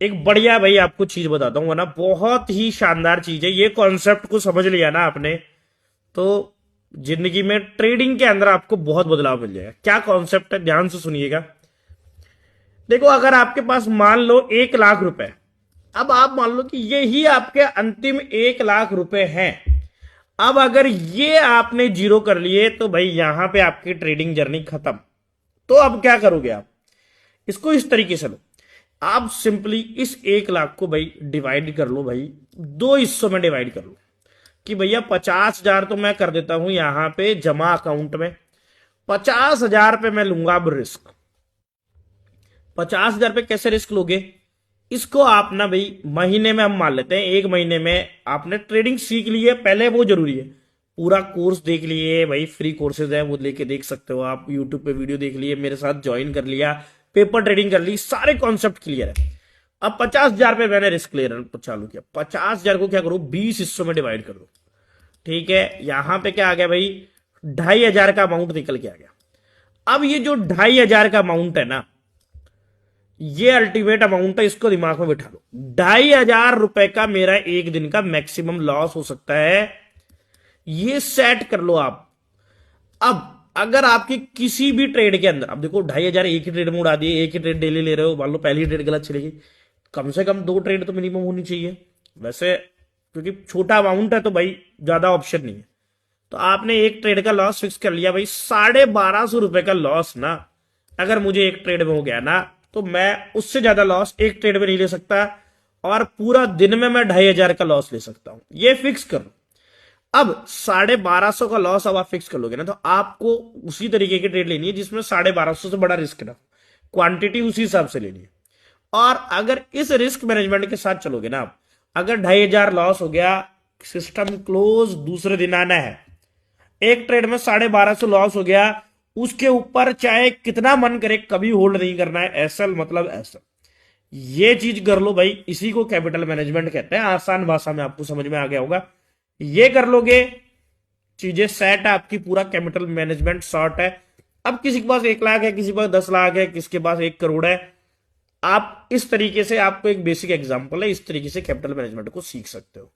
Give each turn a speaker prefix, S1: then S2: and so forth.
S1: एक बढ़िया भाई आपको चीज बताता हूँ ना, बहुत ही शानदार चीज है ये। कॉन्सेप्ट को समझ लिया ना आपने, तो जिंदगी में ट्रेडिंग के अंदर आपको बहुत बदलाव मिल जाएगा। क्या कॉन्सेप्ट है, ध्यान से सुनिएगा। देखो, अगर आपके पास मान लो 1 लाख रुपए, अब आप मान लो कि ये ही आपके अंतिम 1 लाख रुपए हैं। अब अगर ये आपने जीरो कर लिए तो भाई यहां पे आपकी ट्रेडिंग जर्नी खत्म। तो अब क्या करोगे आप? इसको इस तरीके से लो, आप सिंपली इस 1 लाख को भाई डिवाइड कर लो भाई, दो हिस्सों में डिवाइड कर लो। कि भैया 50,000 तो मैं कर देता हूं यहां पे जमा अकाउंट में, 50,000 पे मैं लूंगा अब रिस्क। 50,000 पे कैसे रिस्क लोगे? इसको आप ना भाई महीने में हम मान लेते हैं, 1 महीने में आपने ट्रेडिंग सीख ली है पहले, वो जरूरी है। पूरा कोर्स देख लिए भाई, फ्री कोर्सेज है वो लेके देख सकते हो आप, यूट्यूब पे वीडियो देख लिए, मेरे साथ ज्वाइन कर लिया, पेपर ट्रेडिंग कर ली, सारे कॉन्सेप्ट क्लियर है। अब 50,000 पे मैंने रिस्क ले चालू किया। 50,000 को क्या करो, 20 हिस्सों में डिवाइड कर दो। ठीक है, यहां पे क्या आ गया भाई, 2,500 का अमाउंट निकल के आ गया। अब ये जो 2,500 का अमाउंट है ना, ये अल्टीमेट अमाउंट है, इसको दिमाग में बिठा लो। 2,500 का मेरा एक दिन का मैक्सिमम लॉस हो सकता है, ये सेट कर लो आप। अब अगर आपकी किसी भी ट्रेड के अंदर, अब देखो 2,500 एक ही ट्रेड में उड़ा दिए, एक ही ट्रेड डेली ले रहे हो, मान लो पहली ट्रेड गलत चलेगी, कम से कम 2 ट्रेड तो मिनिमम होनी चाहिए वैसे, क्योंकि छोटा अमाउंट है तो भाई ज्यादा ऑप्शन नहीं है। तो आपने एक ट्रेड का लॉस फिक्स कर लिया भाई, 1,250 रुपए का लॉस ना, अगर मुझे एक ट्रेड में हो गया ना, तो मैं उससे ज्यादा लॉस एक ट्रेड में नहीं ले सकता, और पूरा दिन में मैं 2,500 का लॉस ले सकता हूं, ये फिक्स करो। अब 1,250 का लॉस अब आप फिक्स कर लोगे ना, तो आपको उसी तरीके की ट्रेड लेनी है जिसमें 1,250 से बड़ा रिस्क ना, क्वांटिटी उसी हिसाब से लेनी है। और अगर इस रिस्क मैनेजमेंट के साथ चलोगे ना आप, अगर 2,500 लॉस हो गया, सिस्टम क्लोज, दूसरे दिन आना है। एक ट्रेड में 1,250 लॉस हो गया, उसके ऊपर चाहे कितना मन करे कभी होल्ड नहीं करना है, एसएल मतलब एसएल। ये चीज कर लो भाई, इसी को कैपिटल मैनेजमेंट कहते हैं, आसान भाषा में आपको समझ में आ गया होगा। ये कर लोगे, चीजें सेट है आपकी, पूरा कैपिटल मैनेजमेंट शॉर्ट है। अब किसी के पास 1 लाख है, किसी के पास 10 लाख है, किसी के पास 1 करोड़ है। आप इस तरीके से, आपको एक बेसिक एग्जांपल है, इस तरीके से कैपिटल मैनेजमेंट को सीख सकते हो।